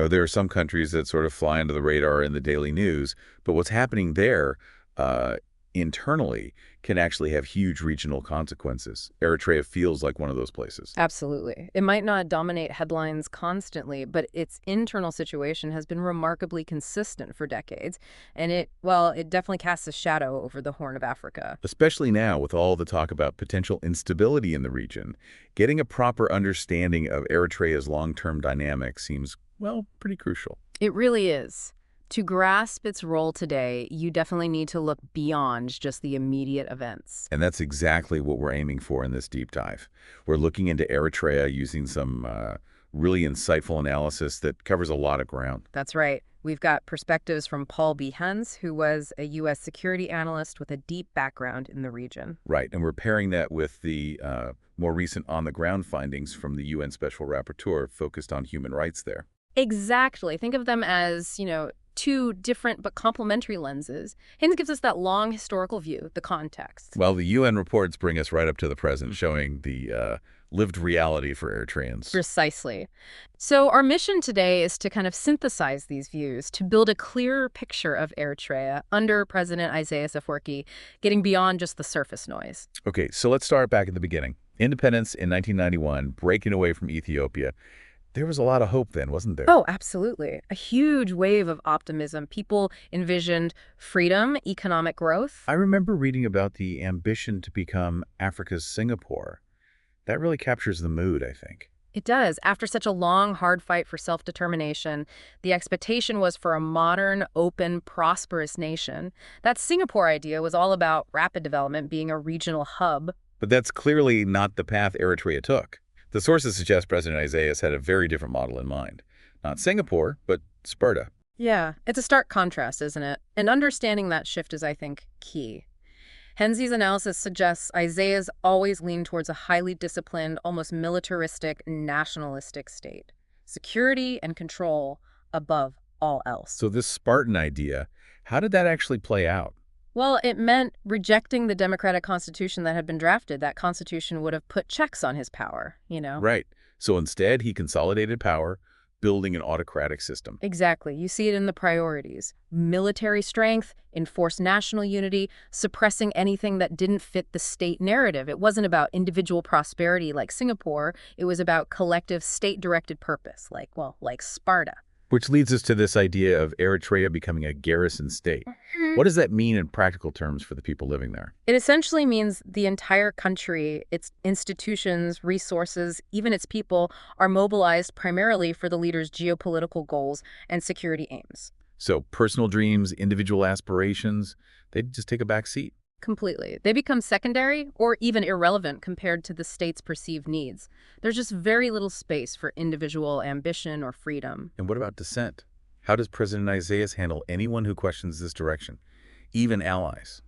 there are some countries that sort of fly under the radar in the daily news, but what's happening there uh, internally can actually have huge regional consequences. Eritrea feels like one of those places. Absolutely. It might not dominate headlines constantly, but its internal situation has been remarkably consistent for decades. And it definitely casts a shadow over the Horn of Africa. Especially now with all the talk about potential instability in the region, getting a proper understanding of Eritrea's long-term dynamics seems, well, pretty crucial. It really is. To grasp its role today, you definitely need to look beyond just the immediate events. And that's exactly what we're aiming for in this deep dive. We're looking into Eritrea using some really insightful analysis that covers a lot of ground. That's right. We've got perspectives from Paul B. Hens, who was a U.S. security analyst with a deep background in the region. Right, and we're pairing that with the more recent on-the-ground findings from the UN Special Rapporteur focused on human rights there. Exactly. Think of them as, two different but complementary lenses. Haynes gives us that long historical view, the context. Well, the UN reports bring us right up to the present, showing the lived reality for Eritreans. Precisely. So our mission today is to kind of synthesize these views, to build a clearer picture of Eritrea under President Isaias Afwerki, getting beyond just the surface noise. Okay, so let's start back at the beginning. Independence in 1991, breaking away from Ethiopia. There was a lot of hope then, wasn't there? Oh, absolutely. A huge wave of optimism. People envisioned freedom, economic growth. I remember reading about the ambition to become Africa's Singapore. That really captures the mood, I think. It does. After such a long, hard fight for self-determination, the expectation was for a modern, open, prosperous nation. That Singapore idea was all about rapid development being a regional hub. But that's clearly not the path Eritrea took. The sources suggest President Isaias had a very different model in mind. Not Singapore, but Sparta. Yeah, it's a stark contrast, isn't it? And understanding that shift is, I think, key. Hensey's analysis suggests Isaiah's always leaned towards a highly disciplined, almost militaristic, nationalistic state. Security and control above all else. So this Spartan idea, how did that actually play out? Well, it meant rejecting the democratic constitution that had been drafted. That constitution would have put checks on his power. Right. So instead, he consolidated power, building an autocratic system. Exactly. You see it in the priorities. Military strength, enforced national unity, suppressing anything that didn't fit the state narrative. It wasn't about individual prosperity like Singapore. It was about collective state-directed purpose, like Sparta. Which leads us to this idea of Eritrea becoming a garrison state. What does that mean in practical terms for the people living there? It essentially means the entire country, its institutions, resources, even its people, are mobilized primarily for the leader's geopolitical goals and security aims. So personal dreams, individual aspirations, they just take a back seat. Completely. They become secondary or even irrelevant compared to the state's perceived needs. There's just very little space for individual ambition or freedom. And what about dissent? How does President Isaias handle anyone who questions this direction, even allies?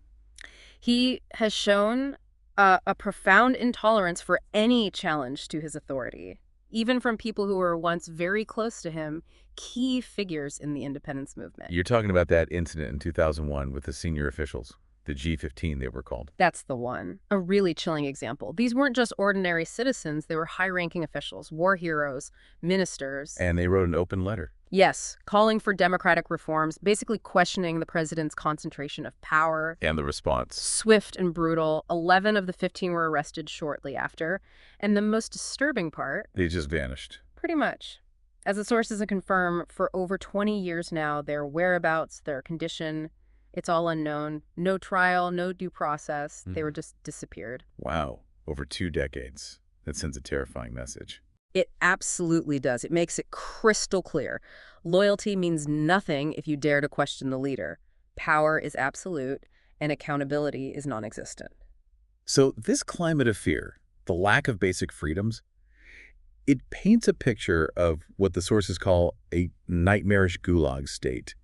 He has shown a profound intolerance for any challenge to his authority, even from people who were once very close to him, key figures in the independence movement. You're talking about that incident in 2001 with the senior officials. The G15, they were called. That's the one. A really chilling example. These weren't just ordinary citizens. They were high-ranking officials, war heroes, ministers. And they wrote an open letter. Yes, calling for democratic reforms, basically questioning the president's concentration of power. And the response? Swift and brutal. 11 of the 15 were arrested shortly after. And the most disturbing part... They just vanished. Pretty much. As the sources have confirmed, for over 20 years now, their whereabouts, their condition... It's all unknown. No trial, no due process. They were just disappeared. Wow. Over 2 decades. That sends a terrifying message. It absolutely does. It makes it crystal clear. Loyalty means nothing if you dare to question the leader. Power is absolute, and accountability is non-existent. So this climate of fear, the lack of basic freedoms, it paints a picture of what the sources call a nightmarish gulag state.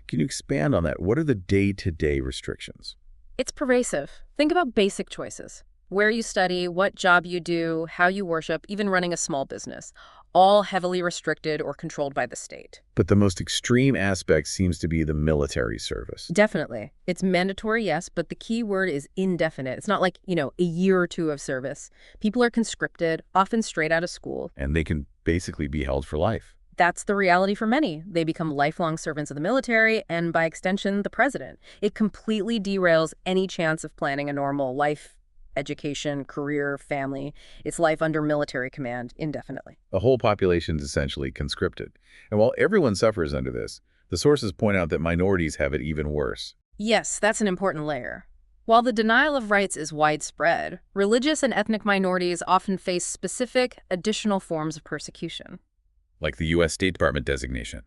Can you expand on that? What are the day-to-day restrictions? It's pervasive. Think about basic choices. Where you study, what job you do, how you worship, even running a small business. All heavily restricted or controlled by the state. But the most extreme aspect seems to be the military service. Definitely. It's mandatory, yes, but the key word is indefinite. It's not like, a year or two of service. People are conscripted, often straight out of school. And they can basically be held for life. That's the reality for many. They become lifelong servants of the military and, by extension, the president. It completely derails any chance of planning a normal life, education, career, family. It's life under military command indefinitely. The whole population is essentially conscripted. And while everyone suffers under this, the sources point out that minorities have it even worse. Yes, that's an important layer. While the denial of rights is widespread, religious and ethnic minorities often face specific, additional forms of persecution. Like the U.S. State Department designation.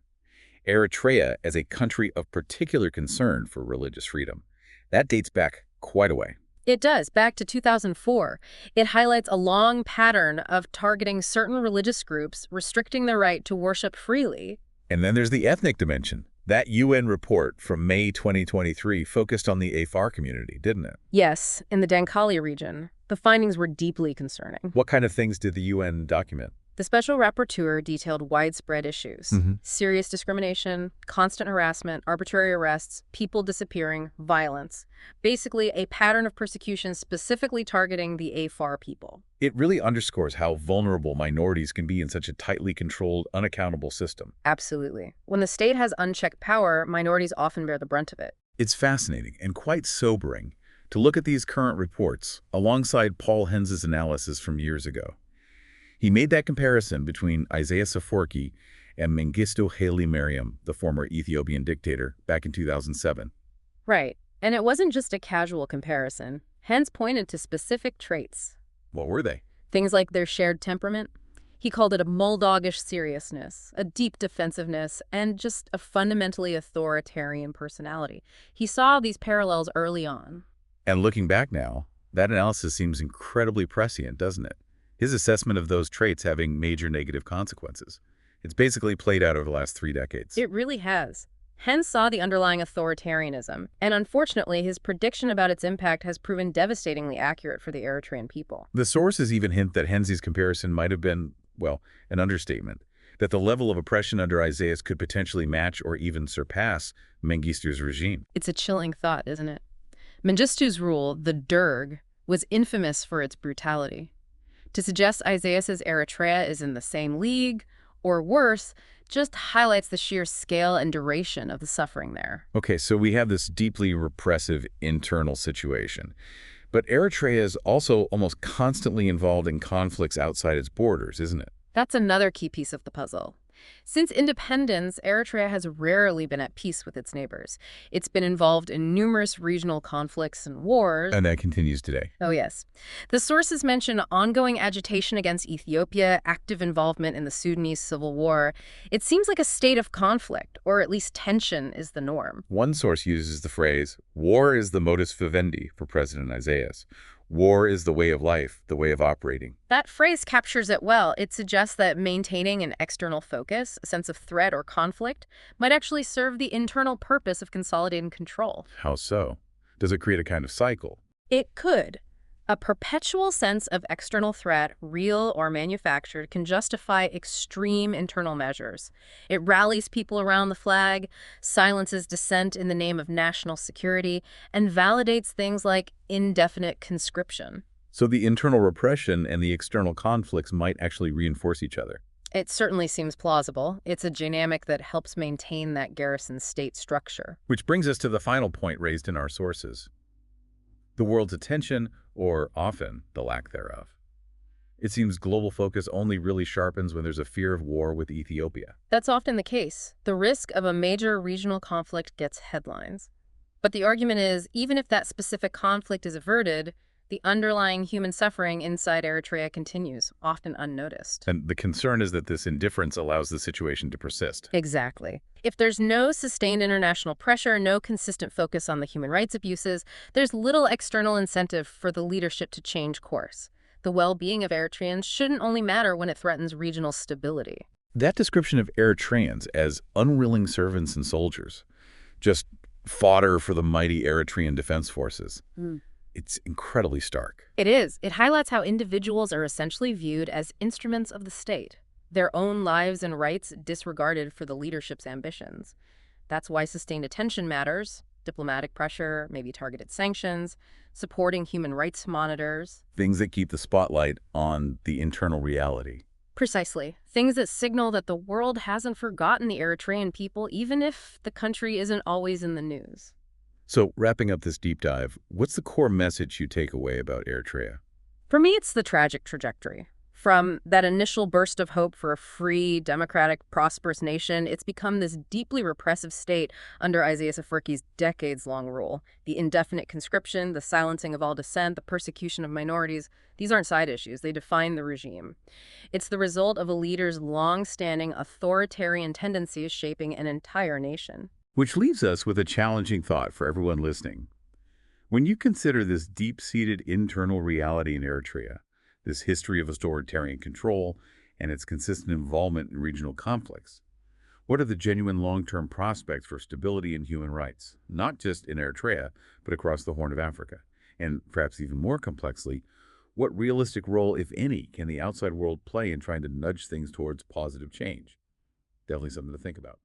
Eritrea as a country of particular concern for religious freedom. That dates back quite a way. It does, back to 2004. It highlights a long pattern of targeting certain religious groups, restricting their right to worship freely. And then there's the ethnic dimension. That UN report from May 2023 focused on the Afar community, didn't it? Yes, in the Dankali region. The findings were deeply concerning. What kind of things did the UN document? The special rapporteur detailed widespread issues. Serious discrimination, constant harassment, arbitrary arrests, people disappearing, violence. Basically, a pattern of persecution specifically targeting the Afar people. It really underscores how vulnerable minorities can be in such a tightly controlled, unaccountable system. Absolutely. When the state has unchecked power, minorities often bear the brunt of it. It's fascinating and quite sobering to look at these current reports alongside Paul Hens's analysis from years ago. He made that comparison between Isaias Afwerki and Mengistu Haile Mariam, the former Ethiopian dictator, back in 2007. Right. And it wasn't just a casual comparison. Hens pointed to specific traits. What were they? Things like their shared temperament. He called it a bulldogish seriousness, a deep defensiveness, and just a fundamentally authoritarian personality. He saw these parallels early on. And looking back now, that analysis seems incredibly prescient, doesn't it? His assessment of those traits having major negative consequences. It's basically played out over the last 3 decades. It really has. Hens saw the underlying authoritarianism, and unfortunately, his prediction about its impact has proven devastatingly accurate for the Eritrean people. The sources even hint that Hens's comparison might have been, well, an understatement, that the level of oppression under Isaias could potentially match or even surpass Mengistu's regime. It's a chilling thought, isn't it? Mengistu's rule, the Derg, was infamous for its brutality. To suggest Isaias's Eritrea is in the same league, or worse, just highlights the sheer scale and duration of the suffering there. Okay, so we have this deeply repressive internal situation. But Eritrea is also almost constantly involved in conflicts outside its borders, isn't it? That's another key piece of the puzzle. Since independence, Eritrea has rarely been at peace with its neighbors. It's been involved in numerous regional conflicts and wars. And that continues today. Oh, yes. The sources mention ongoing agitation against Ethiopia, active involvement in the Sudanese civil war. It seems like a state of conflict, or at least tension, is the norm. One source uses the phrase, war is the modus vivendi for President Isaias. War is the way of life, the way of operating. That phrase captures it well. It suggests that maintaining an external focus, a sense of threat or conflict, might actually serve the internal purpose of consolidating control. How so? Does it create a kind of cycle? It could. A perpetual sense of external threat, real or manufactured, can justify extreme internal measures. It rallies people around the flag, silences dissent in the name of national security, and validates things like indefinite conscription. So the internal repression and the external conflicts might actually reinforce each other. It certainly seems plausible. It's a dynamic that helps maintain that garrison state structure. Which brings us to the final point raised in our sources. The world's attention, or often the lack thereof. It seems global focus only really sharpens when there's a fear of war with Ethiopia. That's often the case. The risk of a major regional conflict gets headlines. But the argument is, even if that specific conflict is averted, the underlying human suffering inside Eritrea continues, often unnoticed. And the concern is that this indifference allows the situation to persist. Exactly. If there's no sustained international pressure, no consistent focus on the human rights abuses, there's little external incentive for the leadership to change course. The well-being of Eritreans shouldn't only matter when it threatens regional stability. That description of Eritreans as unwilling servants and soldiers, just fodder for the mighty Eritrean defense forces, it's incredibly stark. It is. It highlights how individuals are essentially viewed as instruments of the state, their own lives and rights disregarded for the leadership's ambitions. That's why sustained attention matters. Diplomatic pressure, maybe targeted sanctions, supporting human rights monitors. Things that keep the spotlight on the internal reality. Precisely. Things that signal that the world hasn't forgotten the Eritrean people, even if the country isn't always in the news. So, wrapping up this deep dive, what's the core message you take away about Eritrea? For me, it's the tragic trajectory. From that initial burst of hope for a free, democratic, prosperous nation, it's become this deeply repressive state under Isaias Afwerki's decades-long rule. The indefinite conscription, the silencing of all dissent, the persecution of minorities, these aren't side issues. They define the regime. It's the result of a leader's long-standing authoritarian tendencies shaping an entire nation. Which leaves us with a challenging thought for everyone listening. When you consider this deep-seated internal reality in Eritrea, this history of authoritarian control, and its consistent involvement in regional conflicts, what are the genuine long-term prospects for stability and human rights, not just in Eritrea, but across the Horn of Africa? And perhaps even more complexly, what realistic role, if any, can the outside world play in trying to nudge things towards positive change? Definitely something to think about.